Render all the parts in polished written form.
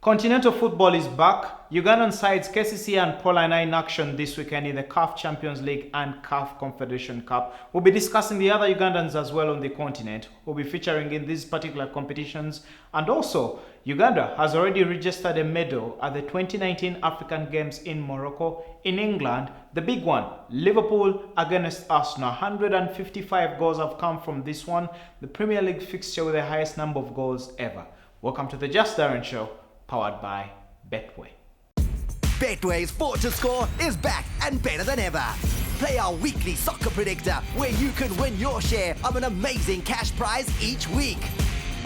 Continental football is back. Ugandan sides KCC and Paulina in action this weekend in the Caf Champions League and Caf Confederation Cup. We'll be discussing the other Ugandans as well on the continent who will be featuring in these particular competitions. And also, Uganda has already registered a medal at the 2019 African Games in Morocco. In England, the big one, Liverpool against Arsenal. 155 goals have come from this one, the Premier League fixture with the highest number of goals ever. Welcome to the Just Darren Show, powered by Betway. Betway's Sport to Score is back and better than ever. Play our weekly soccer predictor where you can win your share of an amazing cash prize each week.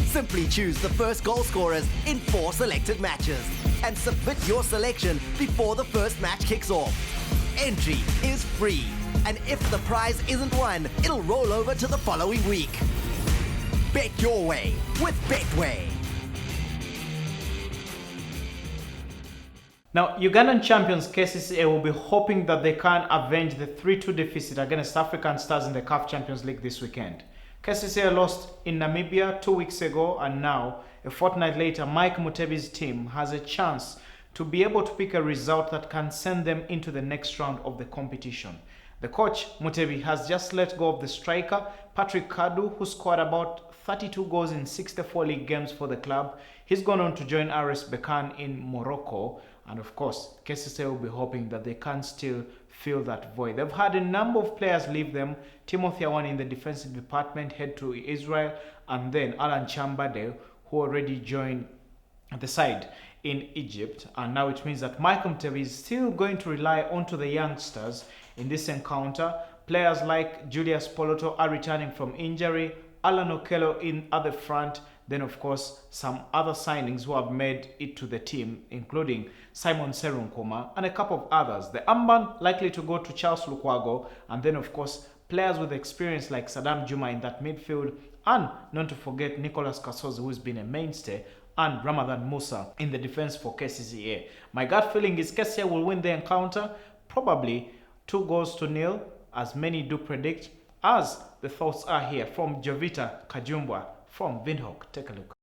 Simply choose the first goal scorers in 4 selected matches and submit your selection before the first match kicks off. Entry is free, and if the prize isn't won, it'll roll over to the following week. Bet your way with Betway. Now, Ugandan champions KCCA will be hoping that they can avenge the 3-2 deficit against African Stars in the Caf Champions League this weekend. KCCA lost in Namibia 2 weeks ago, and now, a fortnight later, Mike Mutebi's team has a chance to be able to pick a result that can send them into the next round of the competition. The coach, Mutebi, has just let go of the striker, Patrick Echodu, who scored about 32 goals in 64 league games for the club. He's gone on to join RS Berkane in Morocco. And of course, KCCA will be hoping that they can still fill that void. They've had a number of players leave them. Timothy Mwine in the defensive department head to Israel, and then Allan who already joined the side in Egypt. And now it means that Michael Mutebi is still going to rely onto the youngsters in this encounter. Players like Julius Poloto are returning from injury. Allan Okello in at the front. Then, of course, some other signings who have made it to the team, including Simon Serunkuma and a couple of others. The armband likely to go to Charles Lukwago, and then, of course, players with experience like Saddam Guma in that midfield, and not to forget Nicolas Kasozi, who's been a mainstay, and Ramadan Musa in the defense for KCCA. My gut feeling is KCCA will win the encounter, probably 2-0, as many do predict, as the thoughts are here from Jovita Kajumbwa from Windhoek. Take a look.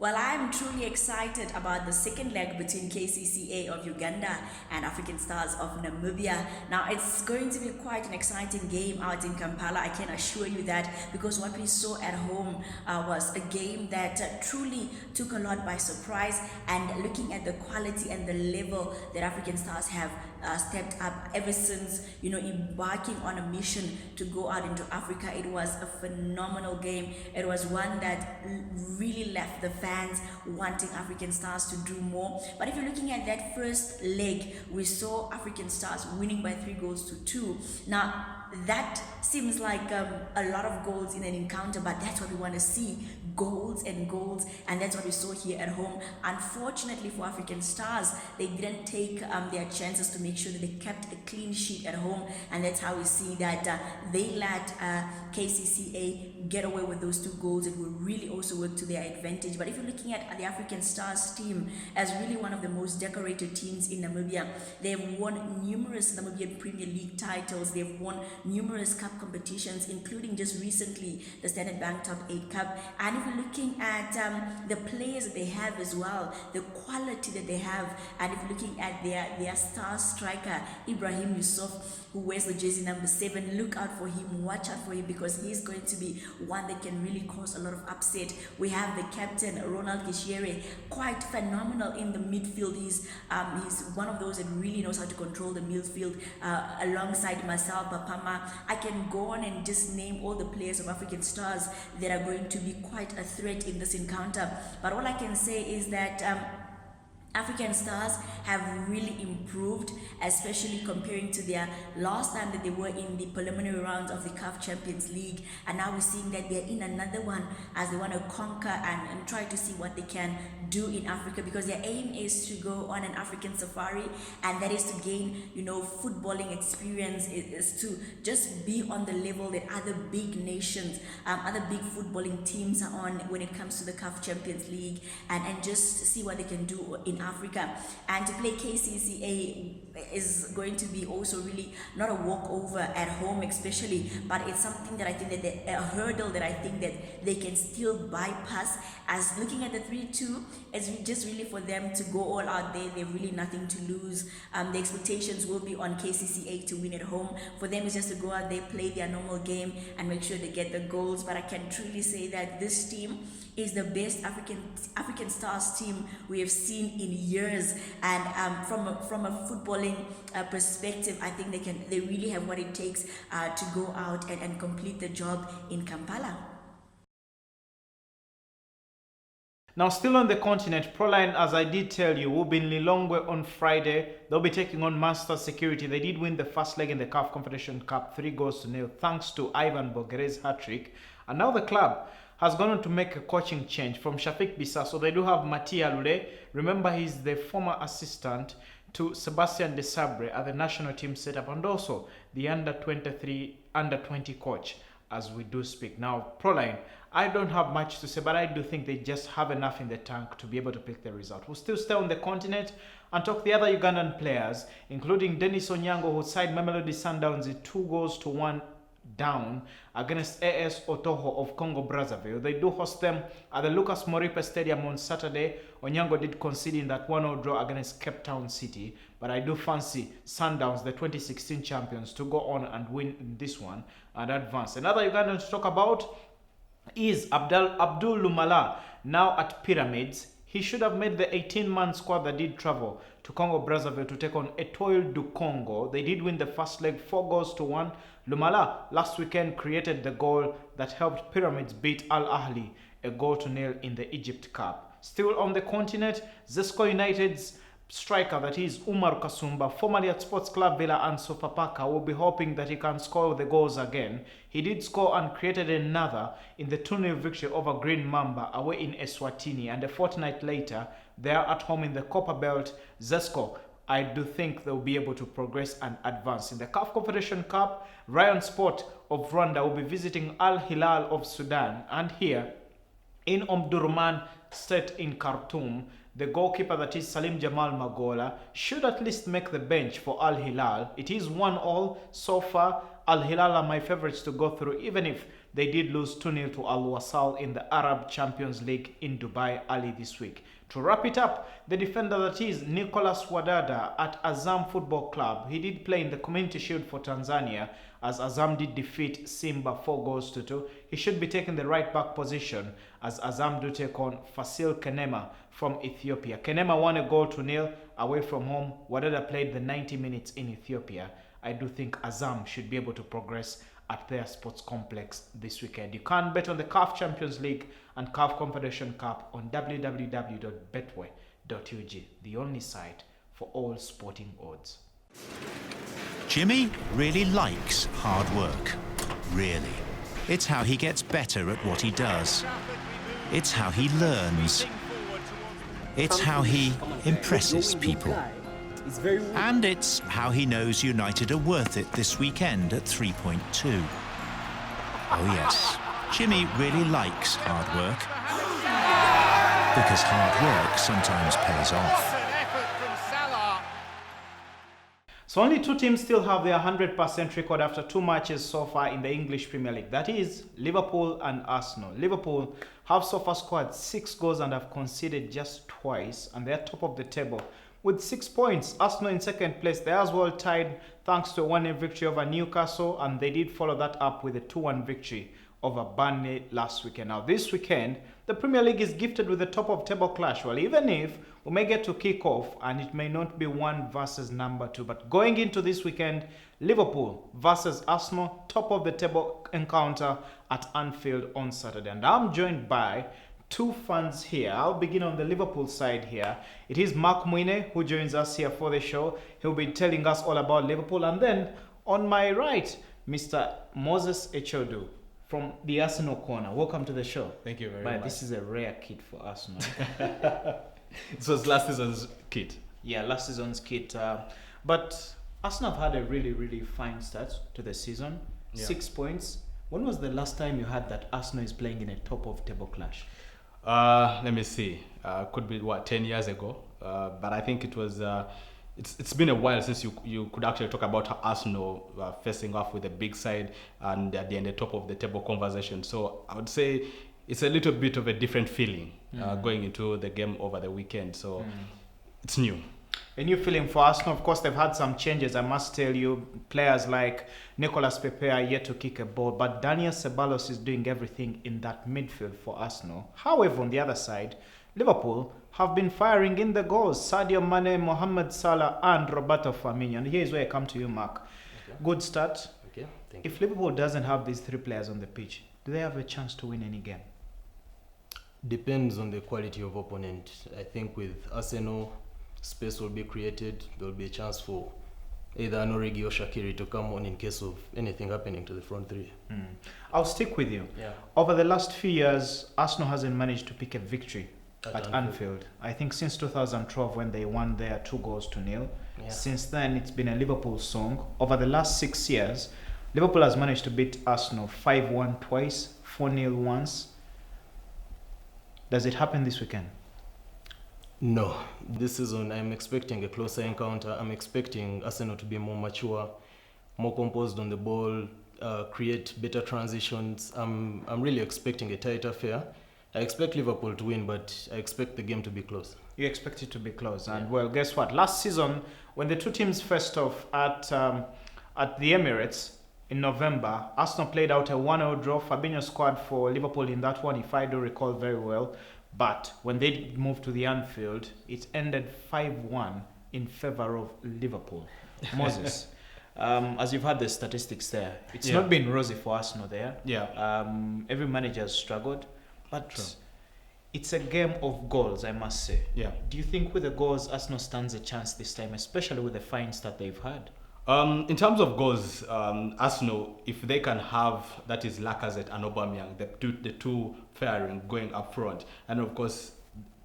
Well, I'm truly excited about the second leg between KCCA of Uganda and African Stars of Namibia. Now, it's going to be quite an exciting game out in Kampala, I can assure you that, because what we saw at home was a game that truly took a lot by surprise, and looking at the quality and the level that African Stars have stepped up ever since, embarking on a mission to go out into Africa. It was a phenomenal game. It was one that really left the fans wanting African Stars to do more. But if you're looking at that first leg, we saw African Stars winning by 3-2. Now, that seems like a lot of goals in an encounter, but that's what we want to see, goals and goals, and that's what we saw here at home. Unfortunately for African Stars, they didn't take their chances to make sure that they kept a clean sheet at home, and that's how we see that they let KCCA get away with those 2 goals. It will really also work to their advantage. But if you're looking at the African Stars team as really one of the most decorated teams in Namibia, they've won numerous Namibian Premier League titles, they've won numerous cup competitions, including just recently the Standard Bank Top 8 Cup. And if you're looking at the players that they have as well, the quality that they have, and if you're looking at their star striker Ibrahim Yusuf, who wears the jersey number 7, look out for him, watch out for him, because he's going to be one that can really cause a lot of upset. We have the captain Ronald Kyeyune, quite phenomenal in the midfield. He's one of those that really knows how to control the midfield, alongside Marcel Papama. I can go on and just name all the players of African Stars that are going to be quite a threat in this encounter. But all I can say is that African Stars have really improved, especially comparing to their last time that they were in the preliminary rounds of the Caf Champions League, and now we're seeing that they're in another one as they want to conquer and try to see what they can do in Africa, because their aim is to go on an African safari, and that is to gain, footballing experience, is to just be on the level that other big nations, other big footballing teams are on when it comes to the Caf Champions League, and just see what they can do in in Africa. And to play KCCA is going to be also really not a walkover at home especially, but it's something that I think that a hurdle that I think that they can still bypass. As looking at the 3-2, it's just really for them to go all out there. They've really nothing to lose. The expectations will be on KCCA to win at home. For them, it's just to go out there, play their normal game, and make sure they get the goals. But I can truly say that this team is the best African Stars team we have seen in years. And from a footballing perspective, I think they really have what it takes to go out and complete the job in Kampala. Now, still on the continent, Proline, as I did tell you, will be in Lilongwe on Friday. They'll be taking on Master Security. They did win the first leg in the Caf Confederation Cup, 3-0 thanks to Ivan Bogere's hat-trick. And now the club has gone on to make a coaching change from Shafik Bisa. So they do have Matia Lule. Remember, he's the former assistant to Sebastian De Sabre at the national team setup, and also the under-23, under-20 coach as we do speak. Now, Proline, I don't have much to say, but I do think they just have enough in the tank to be able to pick the result. We'll still stay on the continent and talk the other Ugandan players, including Dennis Onyango, who side Mamelodi Sundowns 2-1 down against AS Otoho of Congo Brazzaville. They do host them at the Lucas Moripe Stadium on Saturday. Onyango did concede in that 1-0 draw against Cape Town City, but I do fancy Sundowns, the 2016 champions, to go on and win this one and advance. Another Ugandan to talk about is Abdul Lumala, now at Pyramids. He should have made the 18-man squad that did travel to Congo Brazzaville to take on Etoile du Congo. They did win the first leg 4-1. Lumala last weekend created the goal that helped Pyramids beat Al Ahly 1-0 in the Egypt Cup. Still on the continent, Zesco United's striker, that is Umar Kasumba, formerly at Sports Club Villa and Sofapaka, will be hoping that he can score the goals again. He did score and created another in the 2-0 victory over Green Mamba away in Eswatini, and a fortnight later they are at home in the Copper Belt. Zesco, I do think they'll be able to progress and advance. In the Caf Confederation Cup, Ryan Sport of Rwanda will be visiting Al Hilal of Sudan, and here in Omdurman State in Khartoum, the goalkeeper, that is Salim Jamal Magola, should at least make the bench for Al Hilal. It is 1-1 so far. Al Hilal are my favorites to go through, even if they did lose 2-0 to Al Wasal in the Arab Champions League in Dubai early this week. To wrap it up, the defender, that is Nicholas Wadada at Azam Football Club, he did play in the Community Shield for Tanzania as Azam did defeat Simba 4-2. He should be taking the right back position as Azam do take on Fasil Kenema from Ethiopia. Kenema won 1-0 away from home. Wadada played the 90 minutes in Ethiopia. I do think Azam should be able to progress at their sports complex this weekend. You can bet on the Caf Champions League and Caf Confederation Cup on www.betway.ug, the only site for all sporting odds. Jimmy really likes hard work. Really. It's how he gets better at what he does. It's how he learns. It's how he impresses people. And it's how he knows United are worth it this weekend at 3.2. Oh yes, Jimmy really likes hard work. Because hard work sometimes pays off. So only two teams still have their 100% record after 2 matches so far in the English Premier League. That is Liverpool and Arsenal. Liverpool have so far scored 6 goals and have conceded just twice, and they're top of the table with 6 points. Arsenal in second place. They're as well tied thanks to a 1-0 victory over Newcastle, and they did follow that up with a 2-1 victory over Burnley last weekend. Now this weekend, the Premier League is gifted with a top of table clash. Well, even if we may get to kick off and it may not be 1 versus number 2, but going into this weekend, Liverpool versus Arsenal, top of the table encounter at Anfield on Saturday. And I'm joined by 2 fans here. I'll begin on the Liverpool side here. It is Mark Mwine who joins us here for the show. He'll be telling us all about Liverpool. And then on my right, Mr. Moses Echodu from the Arsenal corner. Welcome to the show. Thank you very much. This is a rare kit for Arsenal. So it's last season's kit. Yeah, last season's kit. But Arsenal have had a really, really fine start to the season. Yeah. 6 points. When was the last time you had that Arsenal is playing in a top of table clash? Let me see. Could be 10 years ago. But I think it was. It's been a while since you could actually talk about Arsenal facing off with a big side and at the end the top of the table conversation. So I would say it's a little bit of a different feeling going into the game over the weekend. So it's new. A new feeling for Arsenal. Of course, they've had some changes. I must tell you, players like Nicolas Pepe are yet to kick a ball, but Daniel Ceballos is doing everything in that midfield for Arsenal. However, on the other side, Liverpool have been firing in the goals. Sadio Mane, Mohamed Salah, and Roberto Firmino. And here's where I come to you, Mark. Okay. Good start. Okay, thank you. If Liverpool doesn't have these three players on the pitch, do they have a chance to win any game? Depends on the quality of opponent. I think with Arsenal, space will be created. There will be a chance for either Anorigi or Shaqiri to come on in case of anything happening to the front three. I'll stick with you. Yeah. Over the last few years, Arsenal hasn't managed to pick a victory at Anfield. I think since 2012 when they won there 2-0. Yeah. Since then, it's been a Liverpool song. Over the last 6 years, Liverpool has managed to beat Arsenal 5-1 twice, 4-0 once. Does it happen this weekend? No. This season, I'm expecting a closer encounter. I'm expecting Arsenal to be more mature, more composed on the ball, create better transitions. I'm really expecting a tight affair. I expect Liverpool to win, but I expect the game to be close. You expect it to be close. And well, guess what? Last season, when the two teams faced off at the Emirates in November, Arsenal played out a 1-0 draw. Fabinho scored for Liverpool in that one, if I do recall very well. But when they moved to the Anfield, it ended 5-1 in favor of Liverpool. Moses, as you've had the statistics there, it's not been rosy for Arsenal there. Yeah. Every manager has struggled. But it's a game of goals, I must say. Yeah. Do you think with the goals, Arsenal stands a chance this time, especially with the fines that they've had? In terms of goals, Arsenal, if they can have, that is Lacazette and Aubameyang, the two firing going up front, and of course,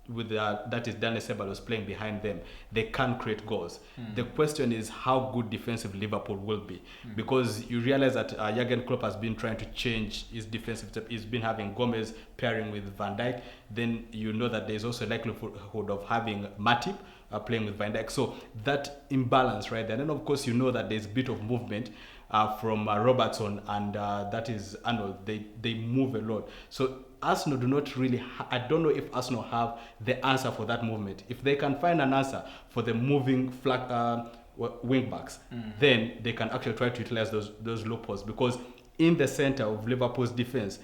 with that is Daniel Ceballos playing behind them, they can create goals. The question is how good defensive Liverpool will be, because you realize that Jurgen Klopp has been trying to change his defensive step. He's been having Gomez pairing with Van Dijk. Then you know that there's also likelihood of having Matip playing with Van Dijk. So that imbalance right there. And then of course you know that there's a bit of movement from Robertson and that is Arnold. They move a lot. So Arsenal do not really, I don't know if Arsenal have the answer for that movement. If they can find an answer for the moving wing backs, then they can actually try to utilize those loopholes, because in the center of Liverpool's defense,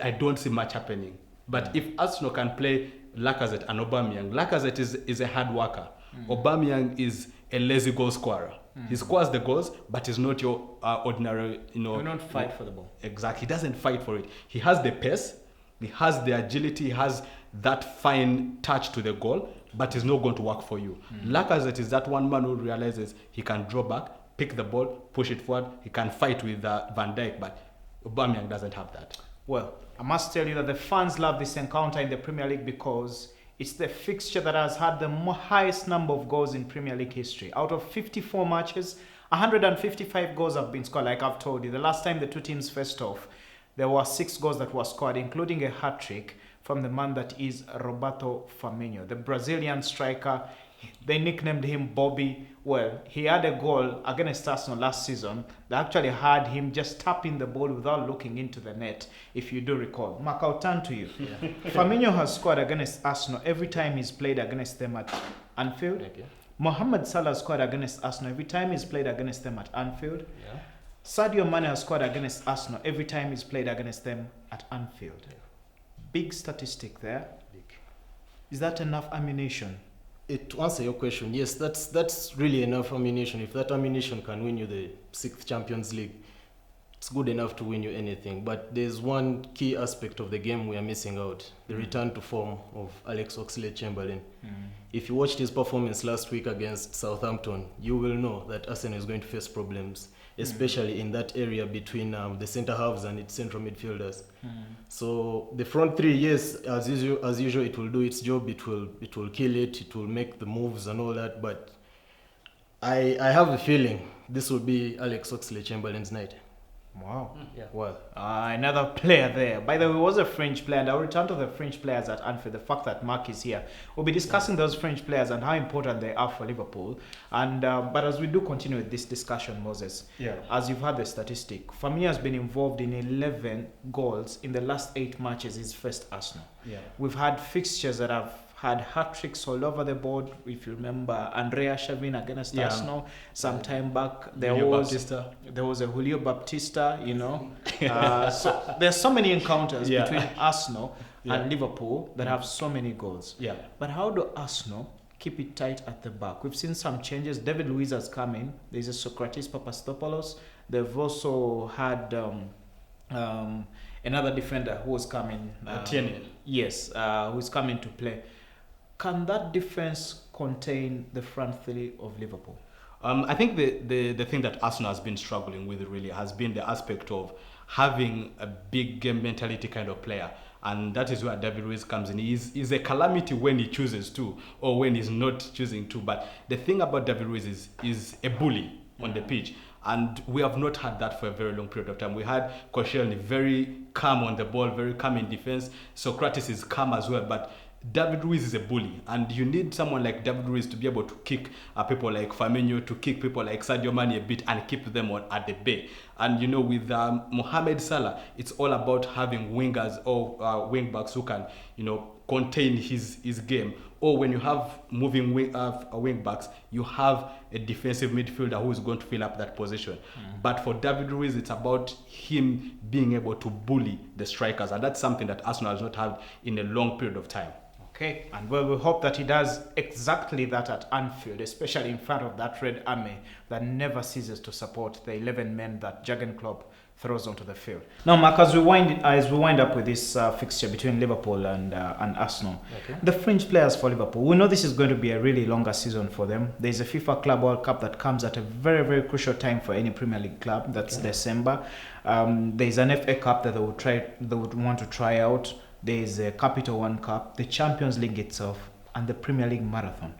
I don't see much happening. But if Arsenal can play Lacazette and Aubameyang, Lacazette is a hard worker. Aubameyang is a lazy goal scorer. He scores the goals, but he's not your ordinary, He will not fight for the ball. Exactly. He doesn't fight for it. He has the pace, he has the agility, he has that fine touch to the goal, but he's not going to work for you. Lacazette is that one man who realizes he can draw back, pick the ball, push it forward. He can fight with Van Dijk, but Aubameyang doesn't have that. Well, I must tell you that the fans love this encounter in the Premier League because it's the fixture that has had the highest number of goals in Premier League history. Out of 54 matches, 155 goals have been scored, like I've told you. The last time the two teams faced off, there were 6 goals that were scored, including a hat-trick from the man that is Roberto Firmino, the Brazilian striker. They nicknamed him Bobby. Well, he had a goal against Arsenal last season. They actually had him just tapping the ball without looking into the net, if you do recall. Mark, I'll turn to you. Yeah. Firmino has scored against Arsenal every time he's played against them at Anfield. Okay. Mohamed Salah scored against Arsenal every time he's played against them at Anfield. Yeah. Sadio Mane has scored against Arsenal every time he's played against them at Anfield. Yeah. Big statistic there. Big. Is that enough ammunition? To answer your question, yes, that's really enough ammunition. If that ammunition can win you the 6th Champions League, it's good enough to win you anything. But there's one key aspect of the game we are missing out, the return to form of Alex Oxlade-Chamberlain. If you watched his performance last week against Southampton, you will know that Arsenal is going to face problems, especially in that area between the centre halves and its central midfielders. So the front three, yes, as usual, it will do its job. It will kill it. It will make the moves and all that. But I have a feeling this will be Alex Oxlade-Chamberlain's night. Wow. Yeah. Well, another player there. By the way, it was a French player, and I'll return to the French players at Anfield. The fact that Mark is here, we'll be discussing those French players and how important they are for Liverpool. And but as we do continue with this discussion, Moses, as you've heard the statistic, Firmino has been involved in 11 goals in the last 8 matches. His first Arsenal. Yeah. We've had fixtures that have had hat-tricks all over the board. If you remember, Andrea Shavin against Arsenal some time back. There was a Julio Baptista, you know. So there's so many encounters between Arsenal and Liverpool that have so many goals. Yeah. But how do Arsenal keep it tight at the back? We've seen some changes. David Luiz has come in. There's a Socrates Papastopoulos. They've also had another defender who was coming. Tierney. Yes, who's coming to play. Can that defense contain the front three of Liverpool? I think the thing that Arsenal has been struggling with really has been the aspect of having a big game mentality kind of player. And that is where David Luiz comes in. He's a calamity when he chooses to or when he's not choosing to. But the thing about David Luiz is a bully on the pitch. And we have not had that for a very long period of time. We had Koscielny very calm on the ball, very calm in defense. Socrates is calm as well. But David Luiz is a bully, and you need someone like David Luiz to be able to kick people like Firmino, to kick people like Sadio Mane a bit and keep them at the bay. And you know, with Mohamed Salah, it's all about having wingers or wing backs who can, you know, contain his game. Or when you have moving wing backs, you have a defensive midfielder who is going to fill up that position. But for David Luiz, it's about him being able to bully the strikers, and that's something that Arsenal has not had in a long period of time. Okay, and well, we hope that he does exactly that at Anfield, especially in front of that Red Army that never ceases to support the 11 men that Jurgen Klopp throws onto the field. Now, Mark, as we wind up with this fixture between Liverpool and Arsenal, the French players for Liverpool, we know this is going to be a really longer season for them. There's a FIFA Club World Cup that comes at a very, very crucial time for any Premier League club. That's December. There's an FA Cup that they would want to try out. There's a Capital One Cup, the Champions League itself, and the Premier League Marathon.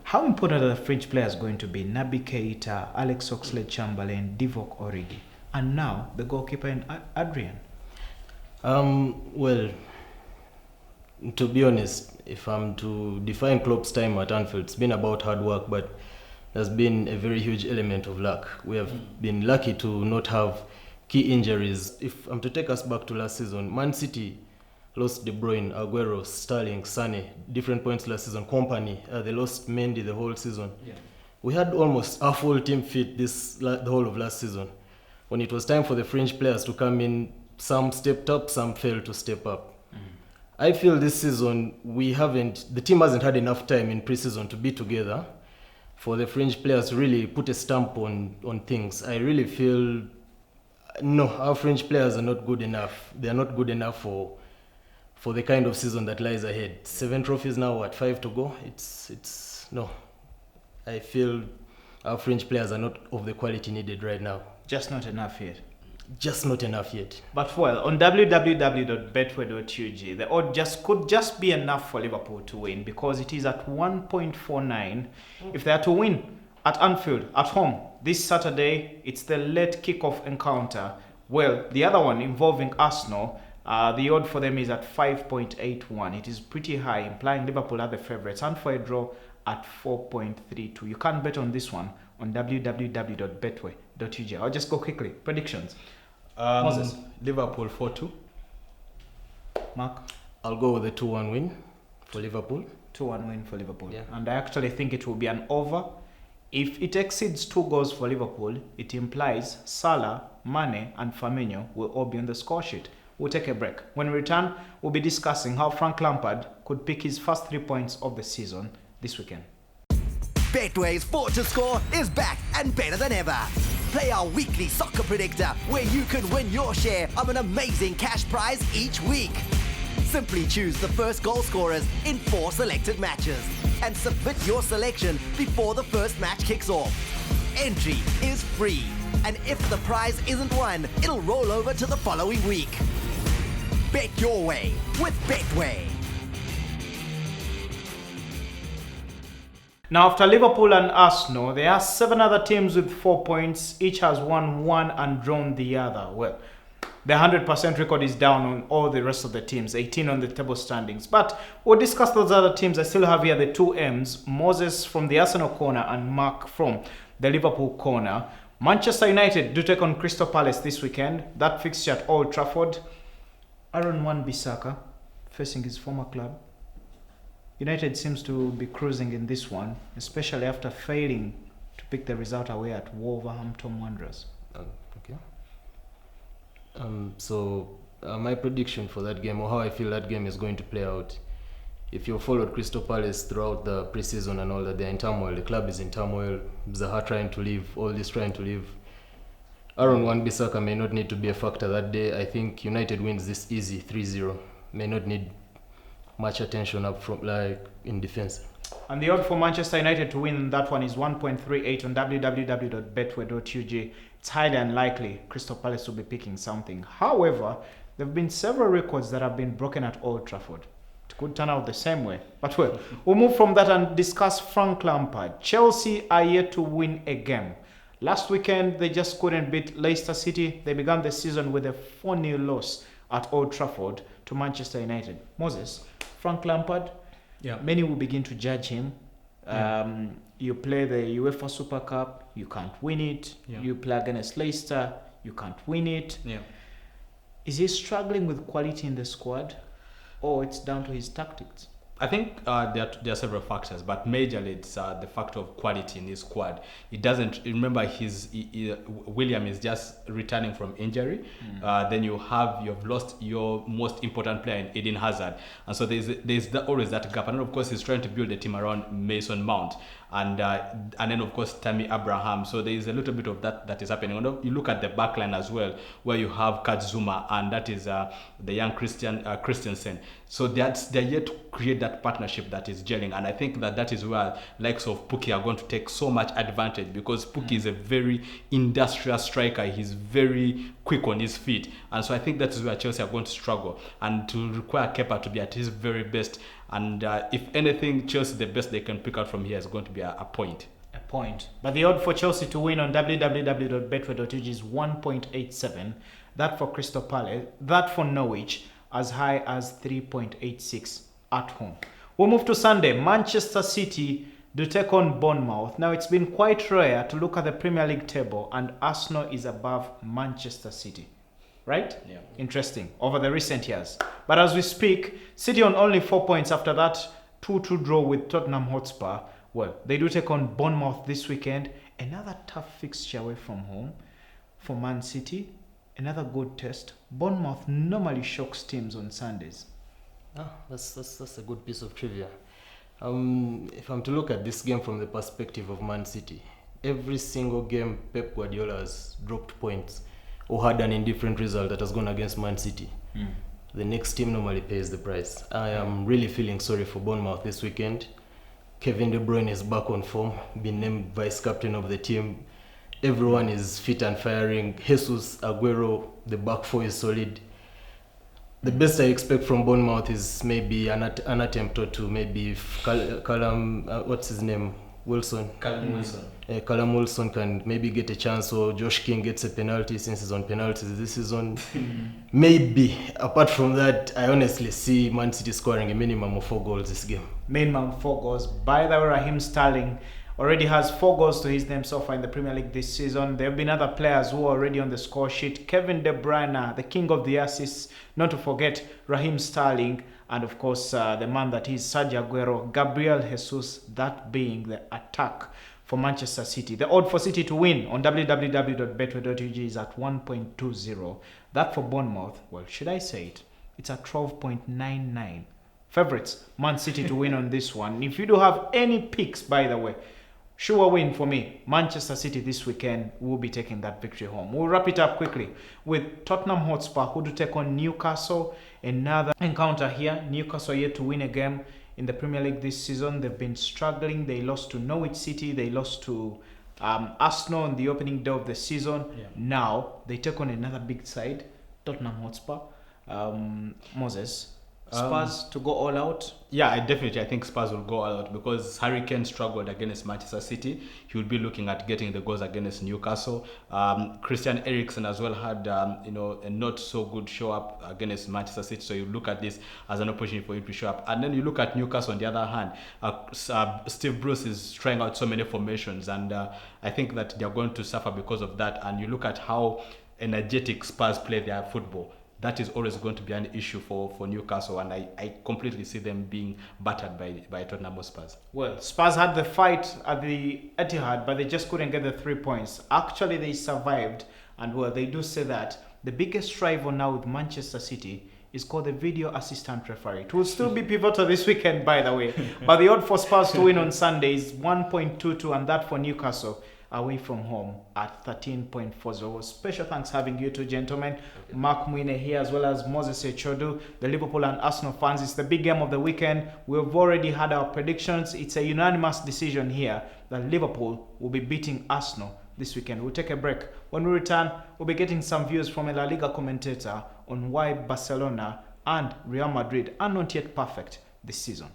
How important are the French players going to be? Naby Keita, Alex Oxlade-Chamberlain, Divock Origi, and now the goalkeeper in Adrian. Well, to be honest, if I'm to define Klopp's time at Anfield, it's been about hard work, but there's been a very huge element of luck. We have been lucky to not have key injuries. If I'm to take us back to last season, Man City lost De Bruyne, Aguero, Sterling, Sane, different points last season. Company, they lost Mendy the whole season. Yeah. We had almost our full team fit the whole of last season. When it was time for the French players to come in, some stepped up, some failed to step up. I feel this season the team hasn't had enough time in pre-season to be together for the French players to really put a stamp on things. I really feel, no, our French players are not good enough. They are not good enough for the kind of season that lies ahead. 7 trophies now, 5 to go? No. I feel our French players are not of the quality needed right now. Just not enough yet. Just not enough yet. But well, on www.betway.ug, the odd could just be enough for Liverpool to win because it is at 1.49. If they are to win at Anfield, at home, this Saturday, it's the late kickoff encounter. Well, the other one involving Arsenal, the odd for them is at 5.81. It is pretty high, implying Liverpool are the favourites. And for a draw at 4.32. You can't bet on this one on www.betway.ug. I'll just go quickly. Predictions. Moses. Liverpool 4-2. Mark? I'll go with a 2-1 win for Liverpool. 2-1 win for Liverpool. Yeah. And I actually think it will be an over. If it exceeds 2 goals for Liverpool, it implies Salah, Mane and Firmino will all be on the score sheet. We'll take a break. When we return, we'll be discussing how Frank Lampard could pick his first 3 points of the season this weekend. Betway's Fort to Score is back and better than ever. Play our weekly soccer predictor where you can win your share of an amazing cash prize each week. Simply choose the first goal scorers in 4 selected matches and submit your selection before the first match kicks off. Entry is free, and if the prize isn't won, it'll roll over to the following week. Bet your way with Betway. Now, after Liverpool and Arsenal, there are 7 other teams with 4 points. Each has won one and drawn the other. Well, the 100% record is down on all the rest of the teams, 18 on the table standings. But we'll discuss those other teams. I still have here the 2 M's, Moses from the Arsenal corner and Mark from the Liverpool corner. Manchester United do take on Crystal Palace this weekend. That fixture at Old Trafford. Aaron Wan-Bissaka facing his former club. United seems to be cruising in this one, especially after failing to pick the result away at Wolverhampton Wanderers. Okay. My prediction for that game, or how I feel that game is going to play out, if you followed Crystal Palace throughout the preseason and all that, they're in turmoil. The club is in turmoil. Zaha trying to leave, all this trying to leave. Aaron Wan-Bissaka may not need to be a factor that day. I think United wins this easy 3-0. May not need much attention up front, like in defense. And the odd for Manchester United to win that one is 1.38 on www.betway.ug. It's highly unlikely Crystal Palace will be picking something. However, there have been several records that have been broken at Old Trafford. It could turn out the same way. But well, we'll move from that and discuss Frank Lampard. Chelsea are yet to win a game. Last weekend, they just couldn't beat Leicester City. They began the season with a 4-0 loss at Old Trafford to Manchester United. Moses, Frank Lampard, many will begin to judge him. You play the UEFA Super Cup, you can't win it. You play against Leicester, you can't win it. Is he struggling with quality in the squad, or it's down to his tactics? I think there are several factors, but majorly it's the factor of quality in his squad. He doesn't remember William is just returning from injury. Then you've lost your most important player in Eden Hazard, and so there's always that gap. And then of course he's trying to build a team around Mason Mount, and then of course Tammy Abraham. So there is a little bit of that is happening. And you look at the backline as well, where you have Zuma, and that is the young Christensen. So they're yet to create that partnership that is gelling, and I think that is where likes of Pukki are going to take so much advantage, because Pukki is a very industrious striker. He's very quick on his feet, and so I think that is where Chelsea are going to struggle, and to require Kepa to be at his very best. And if anything, Chelsea, the best they can pick out from here is going to be a point. A point. But the odd for Chelsea to win on www.betway.ug is 1.87. That for Crystal Palace. That for Norwich, as high as 3.86 at home. We'll move to Sunday. Manchester City do take on Bournemouth. Now, it's been quite rare to look at the Premier League table and Arsenal is above Manchester City. Right? Yeah. Interesting. Over the recent years. But as we speak, City on only 4 points after that 2-2 draw with Tottenham Hotspur. Well, they do take on Bournemouth this weekend. Another tough fixture away from home for Man City. Another good test. Bournemouth normally shocks teams on Sundays. That's a good piece of trivia. If I'm to look at this game from the perspective of Man City, every single game Pep Guardiola has dropped points or had an indifferent result that has gone against Man City. The next team normally pays the price. I am really feeling sorry for Bournemouth this weekend. Kevin De Bruyne is back on form, been named vice captain of the team. Everyone is fit and firing. Jesus, Aguero, the back four is solid. The best I expect from Bournemouth is maybe an attempt or two. Maybe if Callum, what's his name? Wilson. Callum Wilson. Callum Wilson can maybe get a chance, or Josh King gets a penalty since he's on penalties this season. Maybe. Apart from that, I honestly see Man City scoring a minimum of 4 goals this game. Minimum 4 goals. By the way, Raheem Sterling already has 4 goals to his name so far in the Premier League this season. There have been other players who are already on the score sheet. Kevin De Bruyne, the king of the assists, not to forget Raheem Sterling, and of course the man that is Sergio Aguero, Gabriel Jesus, that being the attack for Manchester City. The odd for City to win on www.betway.ug is at 1.20. That for Bournemouth, well, should I say it? It's at 12.99. Favorites, Man City to win on this one. If you do have any picks, by the way, sure win for me. Manchester City this weekend will be taking that victory home. We'll wrap it up quickly with Tottenham Hotspur, who do take on Newcastle. Another encounter here. Newcastle yet to win a game in the Premier League this season. They've been struggling. They lost to Norwich City. They lost to Arsenal on the opening day of the season. Now they take on another big side, Tottenham Hotspur. Moses, Spurs to go all out? Yeah, I think Spurs will go all out because Harry Kane struggled against Manchester City. He will be looking at getting the goals against Newcastle. Christian Eriksen as well had a not so good show up against Manchester City. So you look at this as an opportunity for him to show up. And then you look at Newcastle on the other hand. Steve Bruce is trying out so many formations, and I think that they are going to suffer because of that. And you look at how energetic Spurs play their football. That is always going to be an issue for Newcastle, and I completely see them being battered by Tottenham Hotspur. Well, Spurs had the fight at the Etihad, but they just couldn't get the 3 points. Actually, they survived, and well, they do say that the biggest rival now with Manchester City is called the video assistant referee. It will still be pivotal this weekend, by the way. But the odd for Spurs to win on Sunday is 1.22, and that for Newcastle away from home at 13.40. Special thanks having you two gentlemen. Mark Mwine here as well as Moses Echodu, the Liverpool and Arsenal fans. It's the big game of the weekend. We've already had our predictions. It's a unanimous decision here that Liverpool will be beating Arsenal this weekend. We'll take a break. When we return, we'll be getting some views from a La Liga commentator on why Barcelona and Real Madrid are not yet perfect this season.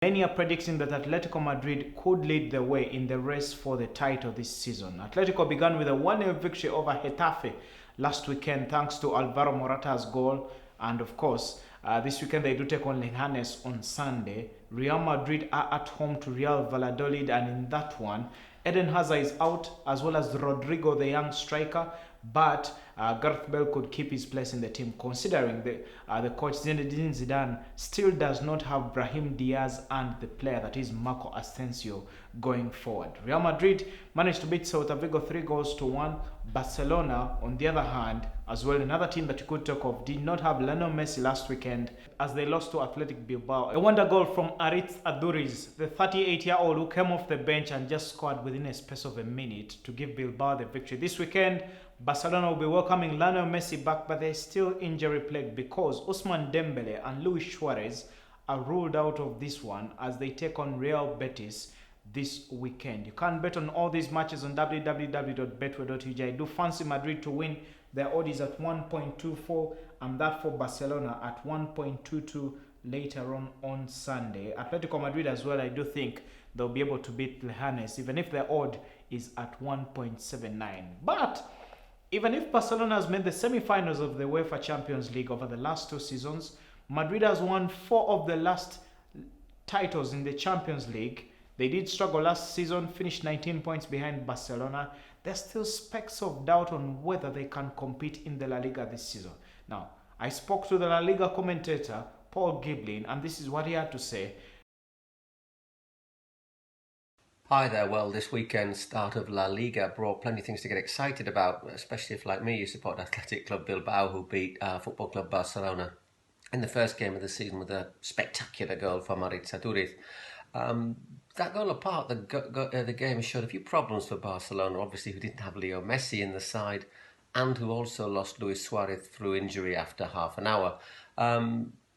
Many are predicting that Atletico Madrid could lead the way in the race for the title this season. Atletico began with a 1-0 victory over Getafe last weekend thanks to Alvaro Morata's goal. And of course, this weekend they do take on Leganes on Sunday. Real Madrid are at home to Real Valladolid, and in that one, Eden Hazard is out as well as Rodrigo, the young striker. But Gareth Bale could keep his place in the team, considering the coach Zinedine Zidane still does not have Brahim Diaz and the player that is Marco Asensio going forward. Real Madrid managed to beat Celta Vigo 3-1. Barcelona, on the other hand, as well, another team that you could talk of, did not have Lionel Messi last weekend as they lost to Athletic Bilbao. A wonder goal from Aritz Aduriz, the 38-year-old who came off the bench and just scored within a space of a minute to give Bilbao the victory. This weekend, Barcelona will be welcoming Lionel Messi back, but they're still injury plagued because Ousmane Dembele and Luis Suarez are ruled out of this one as they take on Real Betis this weekend. You can bet on all these matches on www.betway.ug. I do fancy Madrid to win. Their odd is at 1.24, and that for Barcelona at 1.22 later on Sunday. Atletico Madrid as well, I do think they'll be able to beat Leganes, even if their odd is at 1.79. But even if Barcelona has made the semi-finals of the UEFA Champions League over the last 2 seasons, Madrid has won 4 of the last titles in the Champions League. They did struggle last season, finished 19 points behind Barcelona. There's still specks of doubt on whether they can compete in the La Liga this season. Now, I spoke to the La Liga commentator, Paul Giblin, and this is what he had to say. Hi there. Well, this weekend's start of La Liga brought plenty of things to get excited about, especially if, like me, you support Athletic Club Bilbao, who beat Football Club Barcelona in the first game of the season with a spectacular goal from Aritz Aduriz. That goal apart, the game showed a few problems for Barcelona, obviously, who didn't have Leo Messi in the side and who also lost Luis Suarez through injury after half an hour.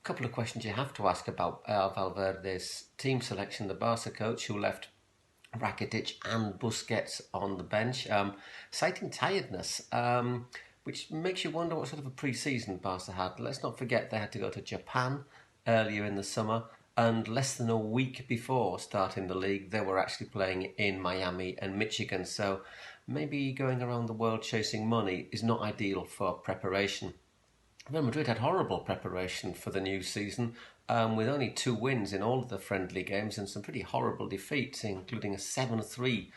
Couple of questions you have to ask about Valverde's team selection, the Barca coach, who left Rakitic and Busquets on the bench, citing tiredness, which makes you wonder what sort of a pre-season Barca had. Let's not forget they had to go to Japan earlier in the summer, and less than a week before starting the league they were actually playing in Miami and Michigan, so maybe going around the world chasing money is not ideal for preparation. Real Madrid had horrible preparation for the new season, with only 2 wins in all of the friendly games and some pretty horrible defeats, including a 7-3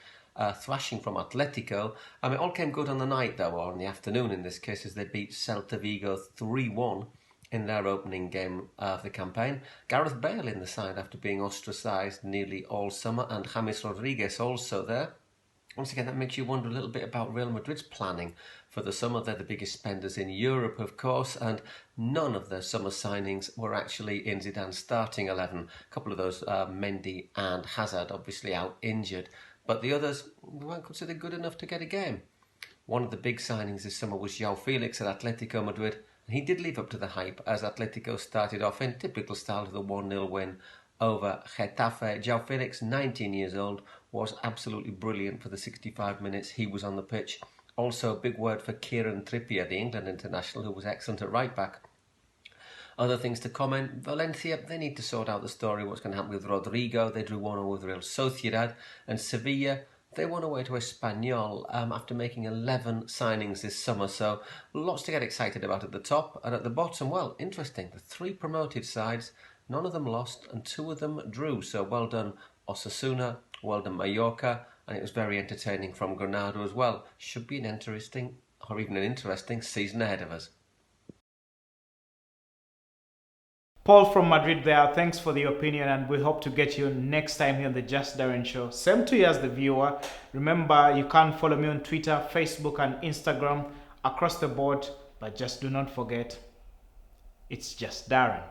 thrashing from Atletico. It all came good on the night, though, or in the afternoon in this case, as they beat Celta Vigo 3-1 in their opening game of the campaign. Gareth Bale in the side after being ostracised nearly all summer, and James Rodriguez also there. Once again, that makes you wonder a little bit about Real Madrid's planning for the summer. They're the biggest spenders in Europe, of course, and none of their summer signings were actually in Zidane's starting 11. A couple of those, Mendy and Hazard, obviously out injured, but the others weren't considered good enough to get a game. One of the big signings this summer was João Felix at Atletico Madrid, and he did live up to the hype as Atletico started off in typical style with a 1-0 win over Getafe. João Felix, 19 years old, was absolutely brilliant for the 65 minutes he was on the pitch. Also a big word for Kieran Trippier, the England international, who was excellent at right back. Other things to comment, Valencia, they need to sort out the story, what's going to happen with Rodrigo. They drew 1-0 with Real Sociedad. And Sevilla, they won away to Espanyol after making 11 signings this summer. So lots to get excited about at the top. And at the bottom, well, interesting. The 3 promoted sides, none of them lost and 2 of them drew. So well done Osasuna, well done Mallorca. And it was very entertaining from Granada as well. Should be an interesting season ahead of us. Paul from Madrid there, thanks for the opinion, and we hope to get you next time here on the Just Darren Show. Same to you as the viewer. Remember, you can follow me on Twitter, Facebook and Instagram across the board, but just do not forget, it's just Darren.